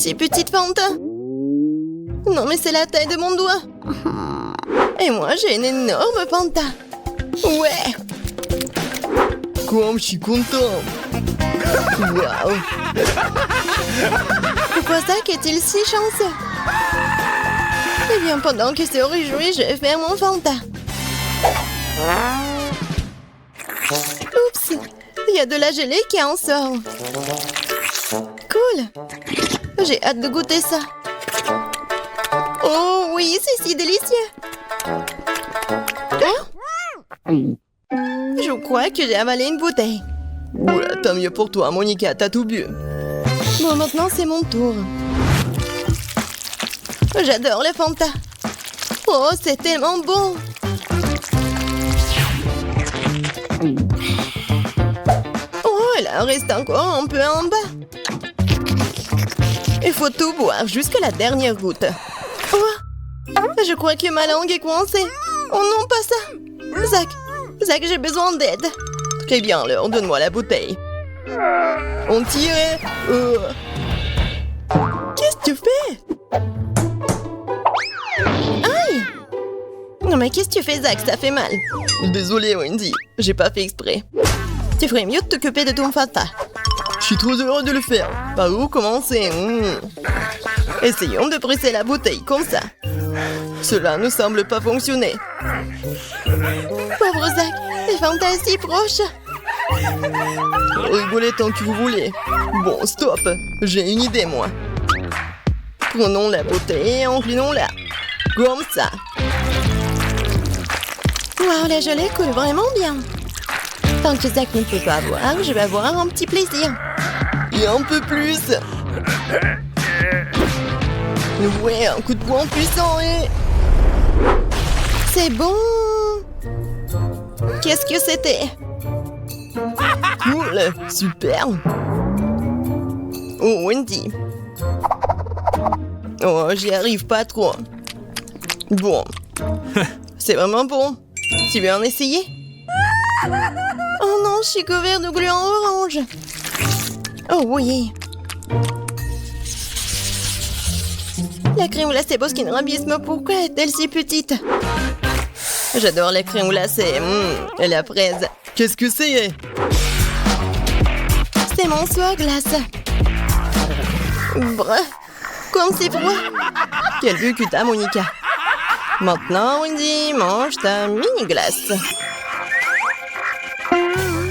si petite Fanta. Non, mais c'est la taille de mon doigt. Et moi, j'ai une énorme Fanta. Ouais. Comme je suis content. Waouh. Pourquoi Zach est-il si chanceux? Eh bien, pendant qu'il se réjouit, je vais faire mon Fanta. Oups. Il y a de la gelée qui en sort. Cool. J'ai hâte de goûter ça. Oh oui, c'est si délicieux. Hein? Je crois que j'ai avalé une bouteille. Oula, tant mieux pour toi, Monica, t'as tout bu. Bon, maintenant c'est mon tour. J'adore les Fanta. Oh, c'est tellement bon. Oh, il en reste encore un peu en bas. Il faut tout boire jusqu'à la dernière goutte. Oh, je crois que ma langue est coincée. Oh non, pas ça. Zach, j'ai besoin d'aide. Très bien, alors, donne-moi la bouteille. On tire. Qu'est-ce que tu fais? Aïe! Non mais qu'est-ce que tu fais, Zach? Ça fait mal. Désolé, Wendy, j'ai pas fait exprès. Tu ferais mieux de t'occuper de ton Fanta. Je suis trop heureux de le faire. Par où commencer? Essayons de presser la bouteille comme ça. Cela ne semble pas fonctionner. Pauvre Zach, les Fanta si proches. Rigolez tant que vous voulez. Bon, stop. J'ai une idée, moi. Prenons la bouteille et inclinons-la. Comme ça. Waouh, la gelée coule vraiment bien. Tant que Zach ne peut pas boire, je vais avoir un petit plaisir. Et un peu plus. Ouais, un coup de poing puissant et... C'est bon. Qu'est-ce que c'était? Cool, super. Oh, Wendy. Oh, j'y arrive pas trop. Bon. C'est vraiment bon. Tu veux en essayer? Oh non, je suis couvert de gluants orange. Oh oui. La crème glacée Baskin Robbins, pourquoi est-elle si petite? J'adore la crème glacée. Et la fraise. Qu'est-ce que c'est? C'est mon soie glace. Bref, comme c'est froid. Quel but que t'as, Monica. Maintenant, Wendy, mange ta mini-glace.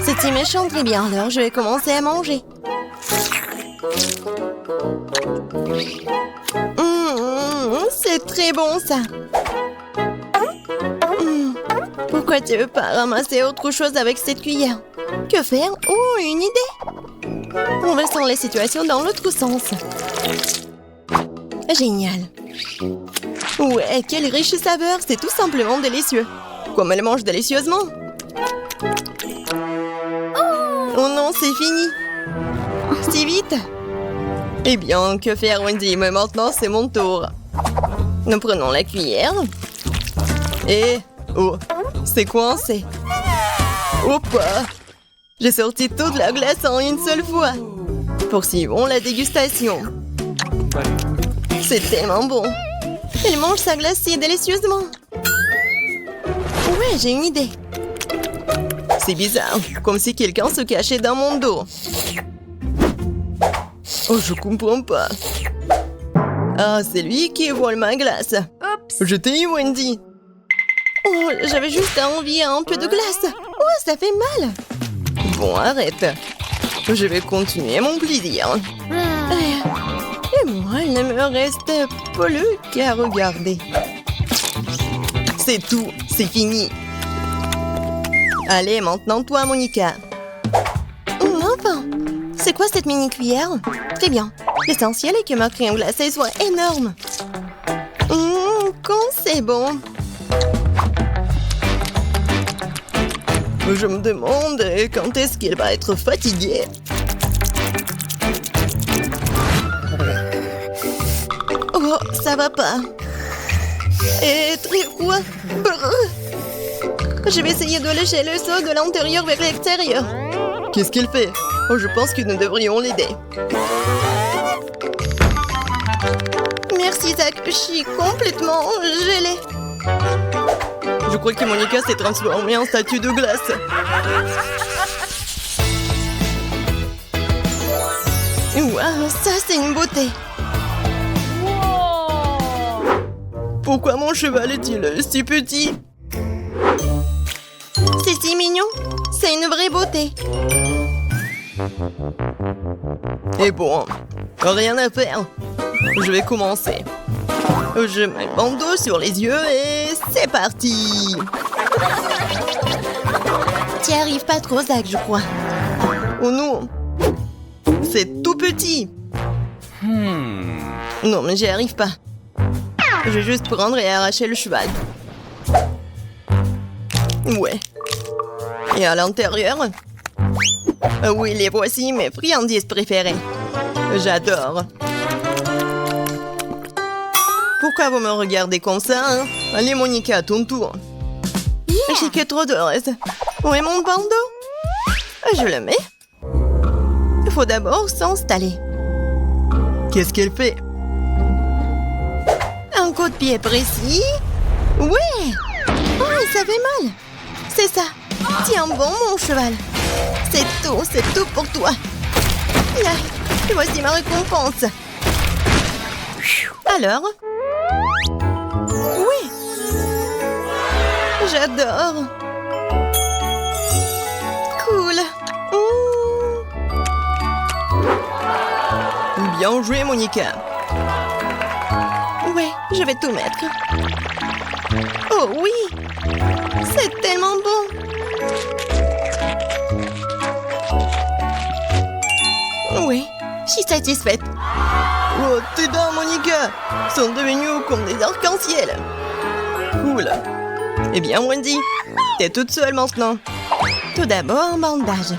C'est si méchant, très bien. Alors, je vais commencer à manger. C'est très bon, ça. Pourquoi tu veux pas ramasser autre chose avec cette cuillère? Que faire? Oh, une idée! Renversons les situations dans l'autre sens. Génial. Ouais, quelle riche saveur. C'est tout simplement délicieux. Comme elle mange délicieusement. Oh non, c'est fini. Si vite. Eh bien, que faire, Wendy? Mais maintenant, c'est mon tour. Nous prenons la cuillère. Et... Oh, c'est coincé. Hop! J'ai sorti toute la glace en une seule fois. Poursuivons la dégustation. C'est tellement bon. Elle mange sa glace si délicieusement. Ouais, j'ai une idée. C'est bizarre, comme si quelqu'un se cachait dans mon dos. Oh, je comprends pas. Ah, c'est lui qui vole ma glace. Oups. Je t'ai eu, Wendy. Oh, j'avais juste envie un peu de glace. Oh, ça fait mal. Bon, arrête. Je vais continuer mon plaisir. Et moi, il ne me reste plus qu'à regarder. C'est tout, c'est fini. Allez, maintenant toi, Monica. Enfin, c'est quoi cette mini-cuillère? Très bien. L'essentiel est que ma crème glacée soit énorme. Quand c'est bon. Je me demande quand est-ce qu'elle va être fatiguée. Oh, ça va pas. Et très froid. Je vais essayer de lécher le seau de l'intérieur vers l'extérieur. Qu'est-ce qu'elle fait? Oh, je pense que nous devrions l'aider. Merci, Zach. Je suis complètement gelée. Je crois que Monica s'est transformée en statue de glace. Waouh, ça, c'est une beauté. Pourquoi mon cheval est-il si petit? C'est si mignon. C'est une vraie beauté. Et bon, rien à faire. Je vais commencer. Je mets le bandeau sur les yeux et c'est parti. T'y arrives pas trop, Zach, je crois. Oh non, c'est tout petit. Non, mais j'y arrive pas. Je vais juste prendre et arracher le cheval. Ouais. Et à l'intérieur? Oui, les voici mes friandises préférées. J'adore. Pourquoi vous me regardez comme ça, hein? Allez, Monica, à ton tour. J'ai que trop de reste. Où est mon bandeau? Je le mets. Il faut d'abord s'installer. Qu'est-ce qu'elle fait? Un coup de pied précis. Ouais. Oh, ça fait mal. C'est ça. Tiens bon, mon cheval. C'est tout pour toi. Là, voici ma récompense. Alors? Oui. J'adore. Cool. Bien joué, Monica. Ouais, je vais tout mettre. Oh oui. C'est tellement bon. Oui, je suis satisfaite. Oh, tes dents, Monica, sont devenues comme des arcs-en-ciel. Cool. Eh bien, Wendy, t'es toute seule maintenant. Tout d'abord, un bandage.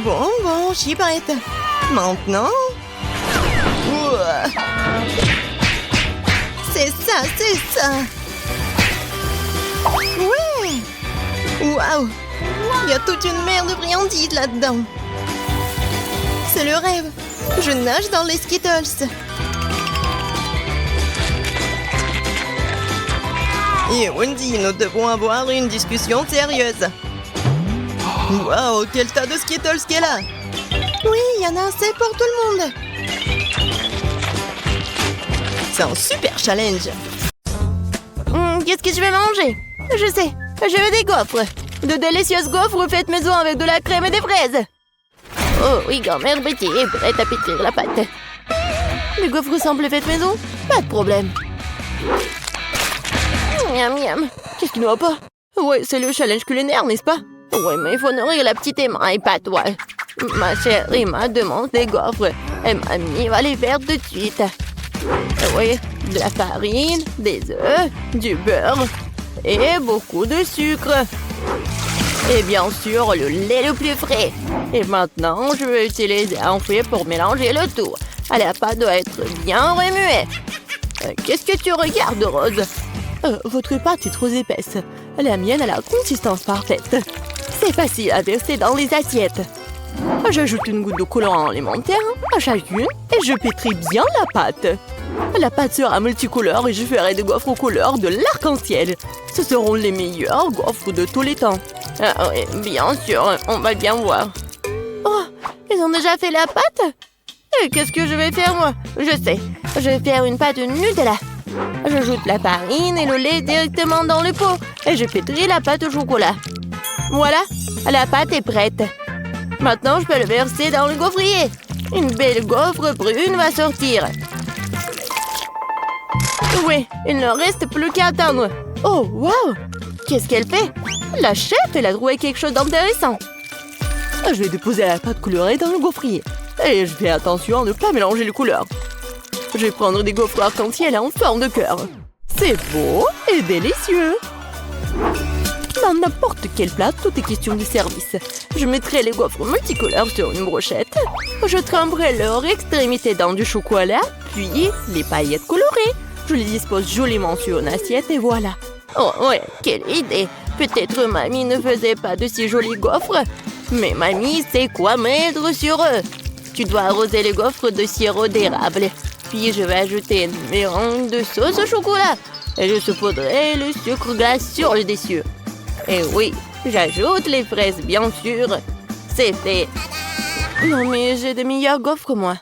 Bon, je suis prête. Maintenant... Ouah. C'est ça. Ouais. Waouh. Il y a toute une mer de friandises là-dedans. C'est le rêve. Je nage dans les Skittles. Et Wendy, nous devons avoir une discussion sérieuse. Waouh, quel tas de Skittles qu'elle a! Oui, il y en a assez pour tout le monde. C'est un super challenge. Qu'est-ce que je vais manger? Je sais, je veux des gaufres. De délicieuses gaufres faites maison avec de la crème et des fraises. Oh oui, grand-mère Betty est prête à pétrir la pâte. Les gaufres semblent faites maison? Pas de problème. Miam, miam. Qu'est-ce qui ne va pas? Ouais, c'est le challenge culinaire, n'est-ce pas? Ouais, mais il faut nourrir la petite Emma et pas toi. Ma chère Emma demande des gaufres. Et mamie va les faire tout de suite. Oui, de la farine, des œufs, du beurre et beaucoup de sucre. Et bien sûr, le lait le plus frais. Et maintenant, je vais utiliser un fouet pour mélanger le tout. La pâte doit être bien remuée. Qu'est-ce que tu regardes, Rose? Votre pâte est trop épaisse. La mienne a la consistance parfaite. C'est facile à verser dans les assiettes. J'ajoute une goutte de colorant alimentaire à chacune et je pétris bien la pâte. La pâte sera multicolore et je ferai des gaufres aux couleurs de l'arc-en-ciel. Ce seront les meilleurs gaufres de tous les temps. Ah oui, bien sûr, on va bien voir. Oh, ils ont déjà fait la pâte? Et qu'est-ce que je vais faire, moi? Je sais, je vais faire une pâte Nutella. J'ajoute la farine et le lait directement dans le pot et je pétris la pâte au chocolat. Voilà, la pâte est prête. Maintenant, je peux le verser dans le gaufrier. Une belle gaufre brune va sortir. Oui, il ne reste plus qu'à attendre. Oh, wow! Qu'est-ce qu'elle fait? La chef, elle a trouvé quelque chose d'intéressant. Je vais déposer la pâte colorée dans le gaufrier. Et je fais attention à ne pas mélanger les couleurs. Je vais prendre des gaufres arc-en-ciel en forme de cœur. C'est beau et délicieux. Dans n'importe quel plat, tout est question de service. Je mettrai les gaufres multicolores sur une brochette. Je tremperai leur extrémité dans du chocolat, puis les paillettes colorées. Je les dispose joliment sur une assiette et voilà. Oh ouais, quelle idée! Peut-être mamie ne faisait pas de si jolis gaufres, mais mamie sait quoi mettre sur eux. Tu dois arroser les gaufres de sirop d'érable. Puis je vais ajouter une mélange de sauce au chocolat. Et je saupoudrerai le sucre glace sur le dessus. Et oui, j'ajoute les fraises, bien sûr. C'est fait. Non, mais j'ai de meilleurs gaufres, moi.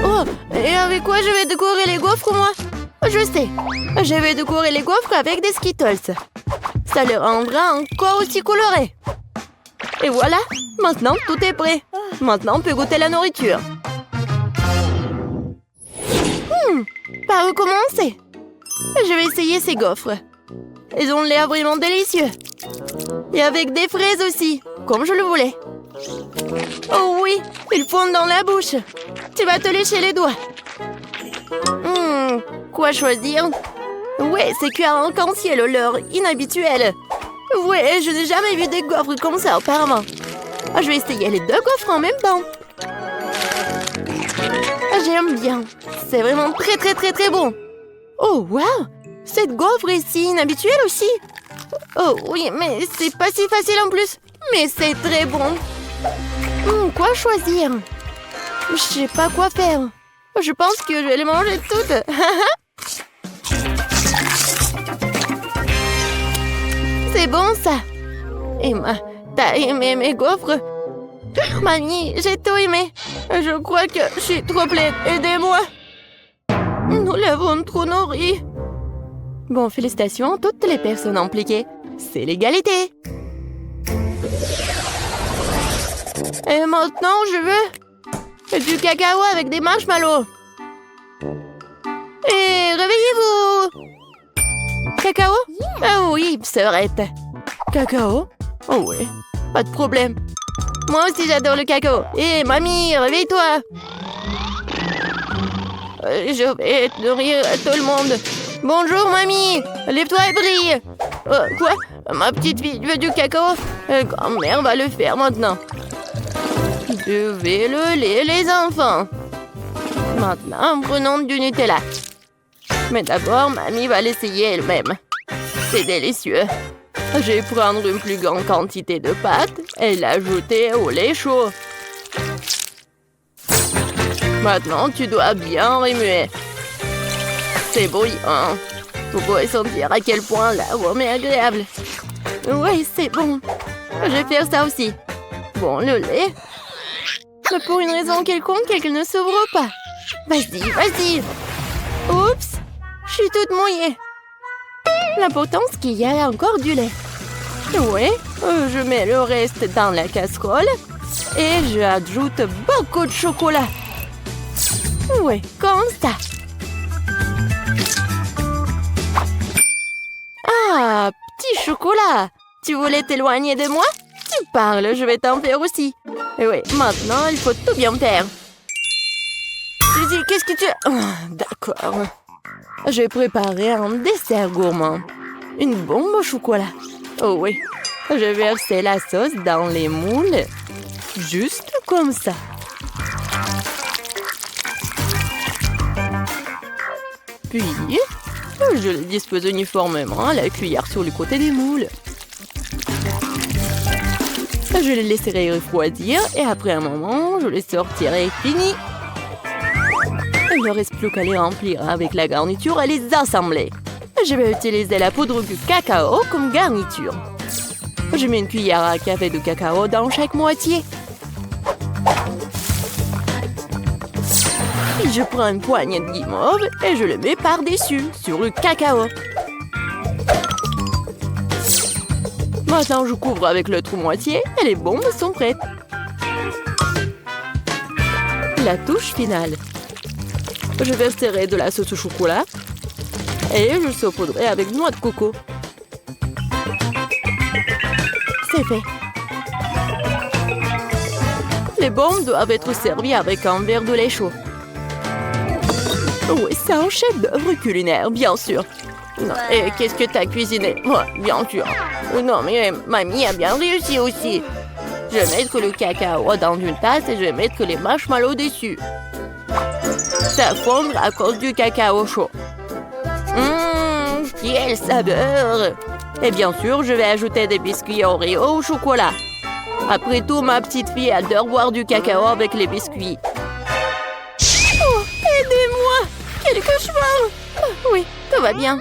Oh, et avec quoi je vais décorer les gaufres, moi? Je sais. Je vais décorer les gaufres avec des Skittles. Ça les rendra encore aussi colorés. Et voilà, maintenant tout est prêt. Maintenant on peut goûter la nourriture. Par où commencer? Je vais essayer ces gaufres. Ils ont l'air vraiment délicieux. Et avec des fraises aussi, comme je le voulais. Oh oui, ils fondent dans la bouche. Tu vas te lécher les doigts. Quoi choisir? Ouais, c'est cuit à arc-en-ciel, l'heure inhabituelle. Ouais, je n'ai jamais vu des gaufres comme ça auparavant. Je vais essayer les deux gaufres en même temps. J'aime bien. C'est vraiment très bon. Oh, wow! Cette gaufre est si inhabituelle aussi. Oh oui, mais c'est pas si facile en plus. Mais c'est très bon. Quoi choisir? Je sais pas quoi faire. Je pense que je vais les manger toutes. C'est bon ça. Emma, t'as aimé mes gaufres? Mamie, j'ai tout aimé. Je crois que je suis trop pleine. Aidez-moi. Nous l'avons trop nourri. Bon, félicitations à toutes les personnes impliquées. C'est l'égalité. Et maintenant, je veux du cacao avec des marshmallows. Et réveillez-vous. Cacao? Ah oui, sœurette. Cacao? Oh oui, pas de problème. Moi aussi, j'adore le cacao. Hé, mamie, réveille-toi. Je vais nourrir tout le monde. Bonjour, mamie. Lève-toi et brille. Quoi? Ma petite fille veut du cacao? Grand-mère va le faire maintenant. Je vais le lait, les enfants. Maintenant, prenons du Nutella. Mais d'abord, mamie va l'essayer elle-même. C'est délicieux. Je vais prendre une plus grande quantité de pâte et l'ajouter au lait chaud. Maintenant, tu dois bien remuer. C'est bouillant. Vous pouvez sentir à quel point l'arôme est agréable. Oui, c'est bon. Je vais faire ça aussi. Bon, le lait. Mais pour une raison quelconque, elle ne s'ouvre pas. Vas-y, vas-y. Oups, je suis toute mouillée. L'important, c'est qu'il y a encore du lait. Oui, je mets le reste dans la casserole et j'ajoute beaucoup de chocolat. Oui, comme ça. Ah, petit chocolat. Tu voulais t'éloigner de moi? Tu parles, je vais t'en faire aussi. Et oui, maintenant, il faut tout bien faire. Suzy, qu'est-ce que tu... D'accord. Je vais préparer un dessert gourmand. Une bombe au chocolat. Oh oui. Je vais verser la sauce dans les moules. Juste comme ça. Puis, je les dispose uniformément à la cuillère sur le côté des moules. Je les laisserai refroidir et après un moment, je les sortirai fini. Il ne reste plus qu'à les remplir avec la garniture et les assembler. Je vais utiliser la poudre de cacao comme garniture. Je mets une cuillère à café de cacao dans chaque moitié. Puis je prends une poignée de guimauve et je le mets par-dessus, sur le cacao. Maintenant, je couvre avec l'autre moitié et les bombes sont prêtes. La touche finale. Je verserai de la sauce au chocolat et je saupoudrerai avec noix de coco. C'est fait. Les bombes doivent être servies avec un verre de lait chaud. Oui, c'est un chef-d'œuvre culinaire, bien sûr. Non, et qu'est-ce que t'as cuisiné? Moi, bien sûr. Non, mais mamie a bien réussi aussi. Je vais mettre le cacao dans une tasse et je vais mettre les marshmallows dessus. Ça fondra à cause du cacao chaud. Quel saveur! Et bien sûr, je vais ajouter des biscuits Oreo au chocolat. Après tout, ma petite fille adore boire du cacao avec les biscuits. Oh, Aidez-moi! Quel cauchemar! Oh, oui, tout va bien.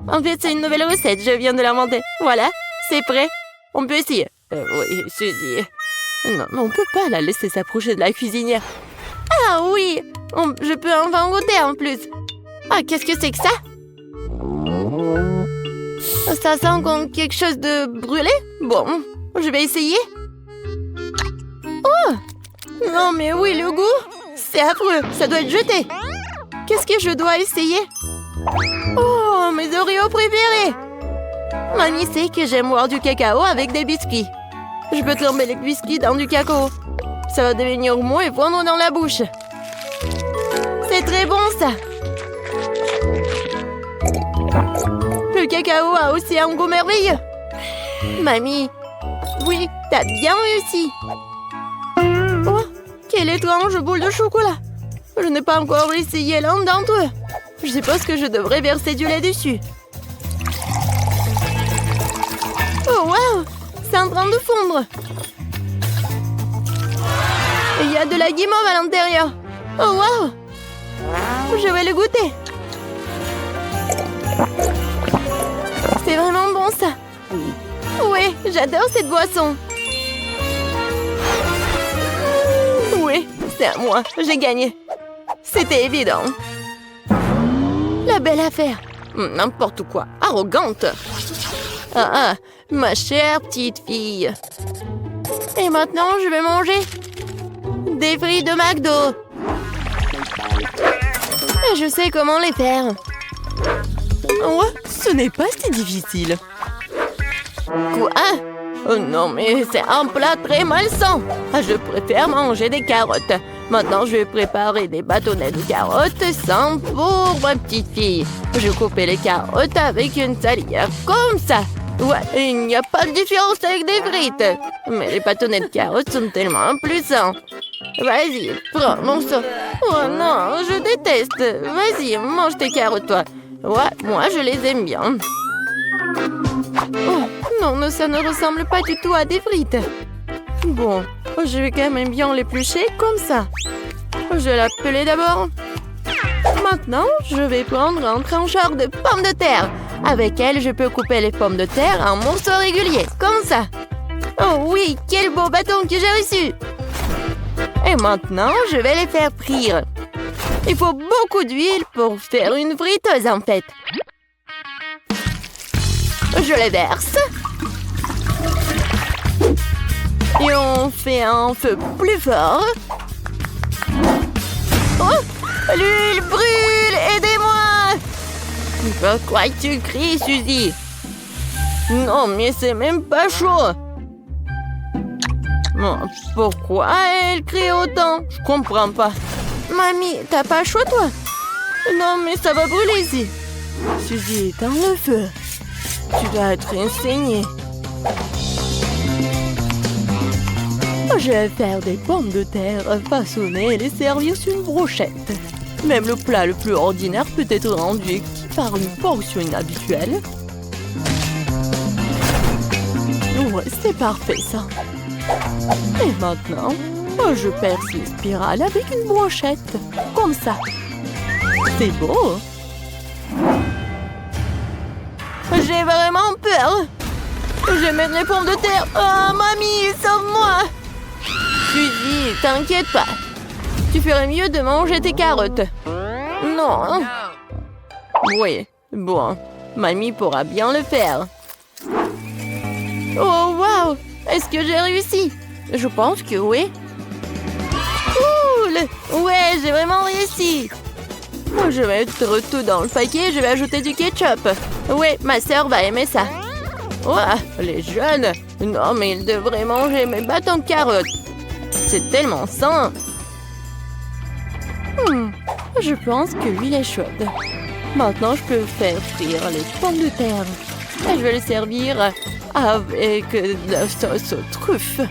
En fait, c'est une nouvelle recette. Je viens de l'inventer. Voilà, c'est prêt. On peut essayer. Oui, Suzy. Non, mais on peut pas la laisser s'approcher de la cuisinière. Ah oui! Je peux enfin goûter en plus. Ah, qu'est-ce que c'est que ça? Ça sent comme quelque chose de brûlé? Bon, je vais essayer. Oh! Non, mais oui, le goût! C'est affreux, ça doit être jeté. Qu'est-ce que je dois essayer? Oh, mes Oreos préférés! Mamie sait que j'aime boire du cacao avec des biscuits. Je peux tremper les biscuits dans du cacao. Ça va devenir mou et fondre dans la bouche. C'est très bon, ça! Le cacao a aussi un goût merveilleux. Mamie, oui, t'as bien réussi. Oh, quelle étrange boule de chocolat. Je n'ai pas encore essayé l'un d'entre eux. Je suppose que je devrais verser du lait dessus. Oh, wow! C'est en train de fondre. Il y a de la guimauve à l'intérieur. Oh, wow! Je vais le goûter. C'est vraiment bon, ça. Oui, j'adore cette boisson. Oui, c'est à moi. J'ai gagné. C'était évident. La belle affaire. N'importe quoi. Arrogante. Ah, ma chère petite fille. Et maintenant, je vais manger des frites de McDo. Et je sais comment les faire. Ouais, ce n'est pas si difficile. Quoi? Oh non, mais c'est un plat très malsain. Je préfère manger des carottes. Maintenant, je vais préparer des bâtonnets de carottes sans pour ma petite fille. Je coupe les carottes avec une salière comme ça. Ouais, il n'y a pas de différence avec des frites. Mais les bâtonnets de carottes sont tellement plus sains. Vas-y, prends mon morceau. Oh non, je déteste. Vas-y, mange tes carottes, toi. Ouais, moi, je les aime bien. Oh, non, ça ne ressemble pas du tout à des frites. Bon, je vais quand même bien l'éplucher comme ça. Je vais la peler d'abord. Maintenant, je vais prendre un trancheur de pommes de terre. Avec elle, je peux couper les pommes de terre en morceaux réguliers, comme ça. Oh oui, quel beau bâton que j'ai reçu! Et maintenant, je vais les faire frire. Il faut beaucoup d'huile pour faire une friteuse, en fait. Je les verse. Et on fait un feu plus fort. Oh! L'huile brûle! Aidez-moi! Pourquoi tu cries, Suzy? Non, mais c'est même pas chaud. Pourquoi elle crie autant? Je comprends pas. Mamie, t'as pas chaud, toi? Non, mais ça va brûler ici. Suzy, éteins le feu. Tu dois être enseignée. Je vais faire des pommes de terre façonnées et les servir sur une brochette. Même le plat le plus ordinaire peut être rendu par une portion inhabituelle. Ouais, c'est parfait, ça. Et maintenant, je perce les spirales avec une brochette. Comme ça. C'est beau. J'ai vraiment peur. Je mets les pommes de terre. Oh, mamie, sauve-moi. Suzy, t'inquiète pas. Tu ferais mieux de manger tes carottes. Non. Oui, bon. Mamie pourra bien le faire. Oh, wow! Est-ce que j'ai réussi? Je pense que oui. Cool! Ouais, j'ai vraiment réussi. Je vais mettre tout dans le paquet et je vais ajouter du ketchup. Ouais, ma sœur va aimer ça. Ouah, les jeunes! Non, mais ils devraient manger mes bâtons de carottes. C'est tellement sain. Je pense que l'huile est chaude. Maintenant, je peux faire frire les pommes de terre. Et je vais les servir avec de la sauce aux truffes.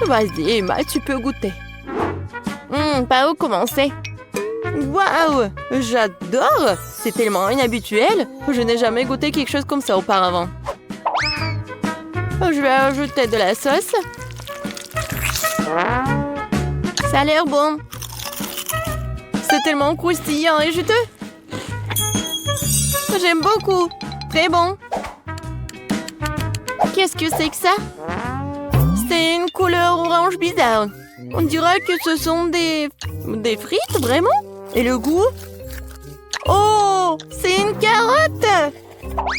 Vas-y, Emma, tu peux goûter. Par où commencer? Waouh! J'adore! C'est tellement inhabituel. Je n'ai jamais goûté quelque chose comme ça auparavant. Je vais ajouter de la sauce. Ça a l'air bon. C'est tellement croustillant et juteux. J'aime beaucoup. Très bon. Qu'est-ce que c'est que ça? C'est une couleur orange bizarre. On dirait que ce sont des frites, vraiment? Et le goût? Oh, c'est une carotte!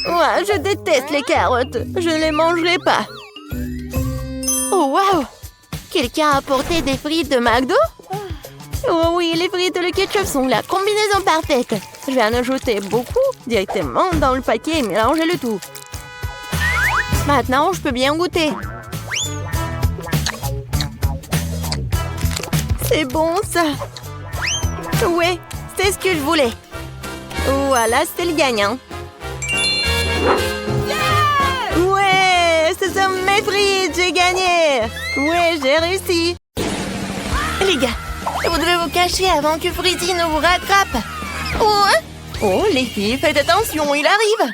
Ouais, je déteste les carottes. Je ne les mangerai pas. Oh, waouh! Quelqu'un a apporté des frites de McDo? Oh oui, les frites et le ketchup sont la combinaison parfaite. Je vais en ajouter beaucoup directement dans le paquet et mélanger le tout. Maintenant, je peux bien goûter. C'est bon, ça. Ouais, c'est ce que je voulais. Voilà, c'est le gagnant. Ouais, ce sont mes frites, j'ai gagné. Ouais, j'ai réussi. Les gars, vous devez vous cacher avant que Freddy ne vous rattrape. Oh, les filles, faites attention, il arrive.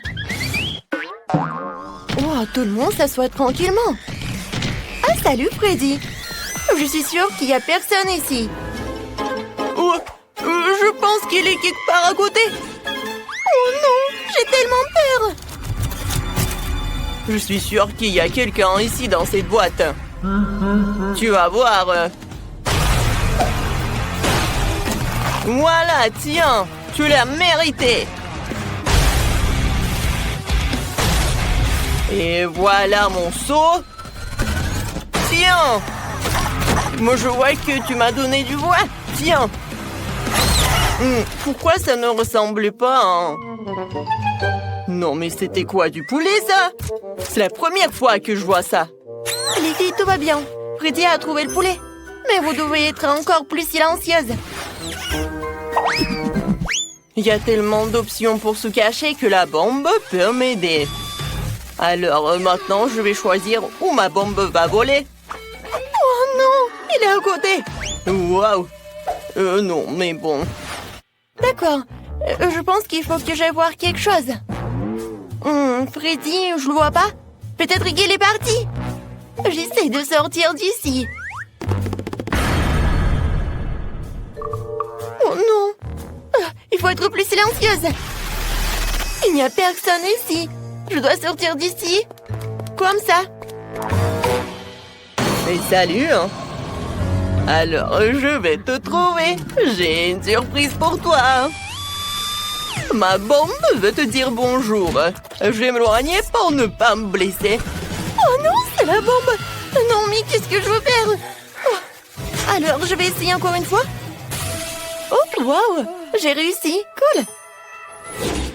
Oh, tout le monde s'assoit tranquillement. Ah, salut Freddy. Je suis sûre qu'il n'y a personne ici. Oh, je pense qu'il est quelque part à côté. Oh non, j'ai tellement peur. Je suis sûre qu'il y a quelqu'un ici dans cette boîte. Tu vas voir. Voilà, tiens, tu l'as mérité. Et voilà mon seau. Tiens. Moi, je vois que tu m'as donné du bois. Tiens. Pourquoi ça ne ressemble pas à... Non, mais c'était quoi, du poulet, ça? C'est la première fois que je vois ça. Les filles, tout va bien. Freddy a trouvé le poulet. Mais vous devez être encore plus silencieuse. Il y a tellement d'options pour se cacher que la bombe peut m'aider. Alors, maintenant, je vais choisir où ma bombe va voler. Oh non, il est à côté. Waouh. Non, mais bon. D'accord. Je pense qu'il faut que j'aille voir quelque chose. Freddy, je le vois pas. Peut-être qu'il est parti. J'essaie de sortir d'ici. Oh non. Il faut être plus silencieuse. Il n'y a personne ici. Je dois sortir d'ici. Comme ça. Et salut. Alors, je vais te trouver. J'ai une surprise pour toi. Ma bombe veut te dire bonjour. Je vais m'éloigner pour ne pas me blesser. Oh non, c'est la bombe. Non, mais qu'est-ce que je veux faire? Alors, je vais essayer encore une fois. Oh, waouh, j'ai réussi. Cool.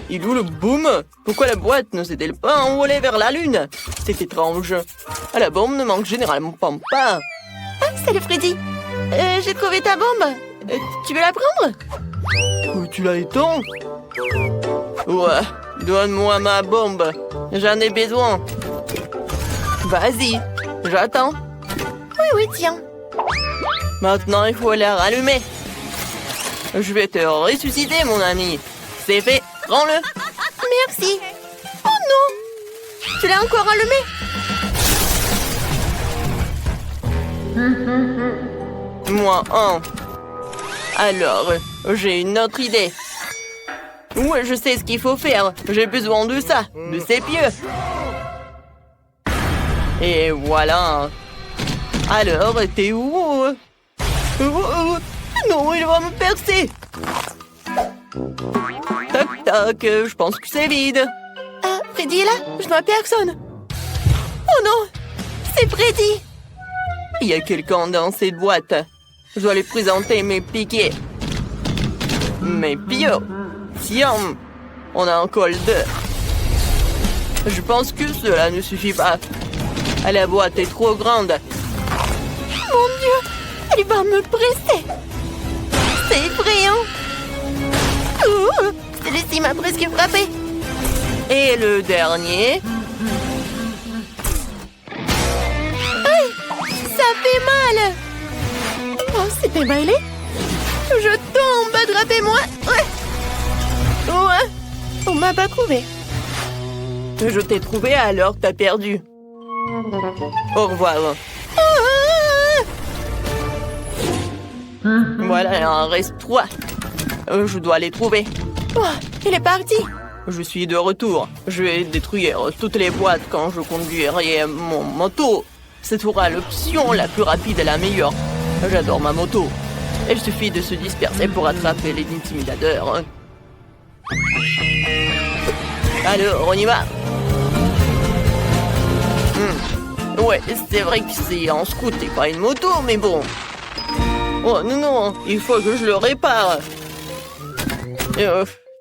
Il est où le boom? Pourquoi la boîte ne s'est-elle pas envolée vers la lune? C'est étrange. La bombe ne manque généralement pas. Ah, salut Freddy. J'ai trouvé ta bombe. Tu veux la prendre? Où tu l'as éteint? Ouais, donne-moi ma bombe. J'en ai besoin. Vas-y, j'attends. Oui, tiens. Maintenant, il faut la rallumer. Je vais te ressusciter, mon ami. C'est fait, prends-le. Merci. Oh non, tu l'as encore allumé? Moi, un. Alors, j'ai une autre idée. Ouais, je sais ce qu'il faut faire. J'ai besoin de ça, de ces pieux. Et voilà. Alors, t'es où? Non, il va me percer. Toc, toc, je pense que c'est vide. Ah, Freddy est là? Je vois personne. Oh non, c'est Freddy. Il y a quelqu'un dans cette boîte. Je dois lui présenter mes piquets. Mes pieux. Tiens, on a encore deux. Je pense que cela ne suffit pas. La boîte est trop grande. Mon Dieu, elle va me presser. C'est effrayant. Celui-ci m'a presque frappé. Et le dernier. Aïe, ça fait mal. Oh, c'est emballé. Je tombe, attrapez-moi. Ouais, on m'a pas trouvé. Je t'ai trouvé, alors t'as perdu. Au revoir. Voilà, il en reste 3. Je dois les trouver. Oh, il est parti. Je suis de retour. Je vais détruire toutes les boîtes quand je conduirai mon moto. Cette sera l'option la plus rapide et la meilleure. J'adore ma moto. Il suffit de se disperser pour attraper les intimidateurs. Alors, on y va. Ouais, c'est vrai que c'est en scoot et pas une moto, mais bon. Oh non, non, il faut que je le répare.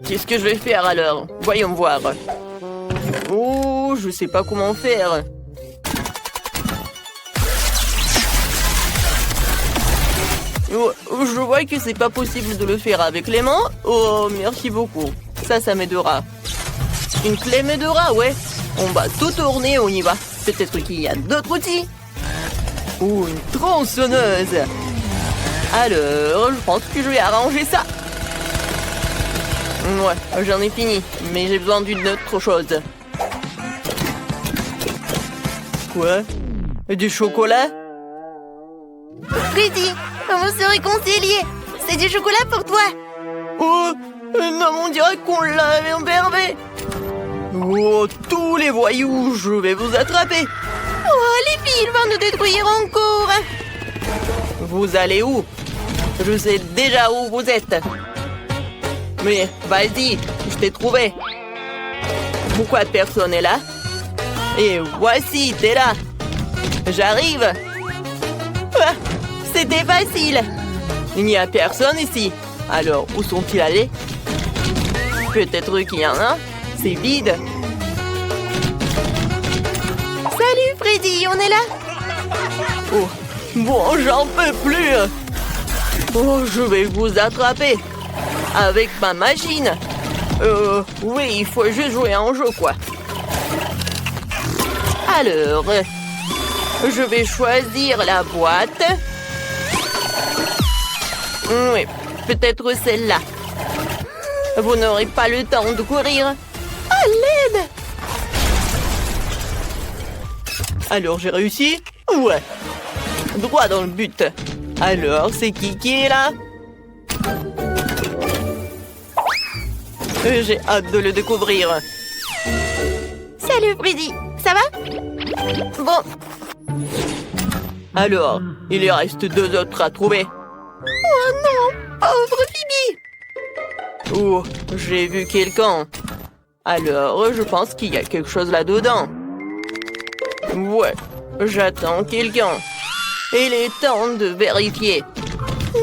Qu'est-ce que je vais faire alors? Voyons voir. Oh, je sais pas comment faire. Oh, je vois que c'est pas possible de le faire avec les mains. Oh, merci beaucoup. Ça m'aidera. Une clé m'aidera, ouais. On va tout tourner, on y va. Peut-être qu'il y a d'autres outils. Ou une tronçonneuse. Alors, je pense que je vais arranger ça. Ouais, j'en ai fini. Mais j'ai besoin d'une autre chose. Quoi? Du chocolat? Freddy, on se réconcilier. C'est du chocolat pour toi. Oh, non, on dirait qu'on l'a embervé. Oh, tous les voyous, je vais vous attraper. Oh, les filles vont nous détruire encore. Vous allez où? Je sais déjà où vous êtes. Mais vas-y, je t'ai trouvé. Pourquoi personne n'est là? Et voici, t'es là. J'arrive. Ah, c'était facile. Il n'y a personne ici. Alors, où sont-ils allés? Peut-être qu'il y en a. C'est vide. Salut Freddy, on est là. Oh, bon, j'en peux plus. Oh, je vais vous attraper. Avec ma machine. Oui, il faut juste jouer à un jeu, quoi. Alors, je vais choisir la boîte. Oui, peut-être celle-là. Vous n'aurez pas le temps de courir. À l'aide. Alors, j'ai réussi? Ouais. Droit dans le but. Alors, c'est qui est là? J'ai hâte de le découvrir. Salut Freddy, ça va? Bon. Alors, il y reste 2 autres à trouver. Oh non, pauvre Phoebe. Oh, j'ai vu quelqu'un. Alors, je pense qu'il y a quelque chose là-dedans. Ouais, j'attends quelqu'un. Il est temps de vérifier.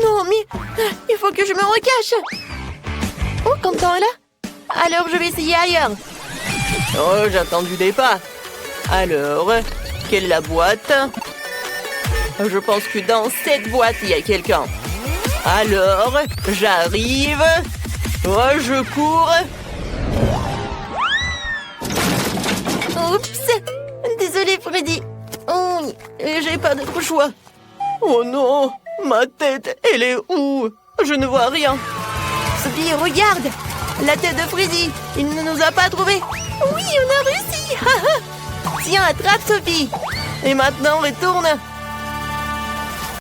Non, mais il faut que je me recache. Oh, Quentin est là. Alors, je vais essayer ailleurs. Oh, j'attends du départ. Alors, quelle est la boîte? Je pense que dans cette boîte, il y a quelqu'un. Alors, j'arrive. Oh, je cours. Oups. Désolée, Freddy. Oh, j'ai pas d'autre choix. Oh non, ma tête, elle est où? Je ne vois rien. Sophie, regarde. La tête de Freddy. Il ne nous a pas trouvés. Oui, on a réussi. Tiens, attrape, Sophie. Et maintenant, retourne.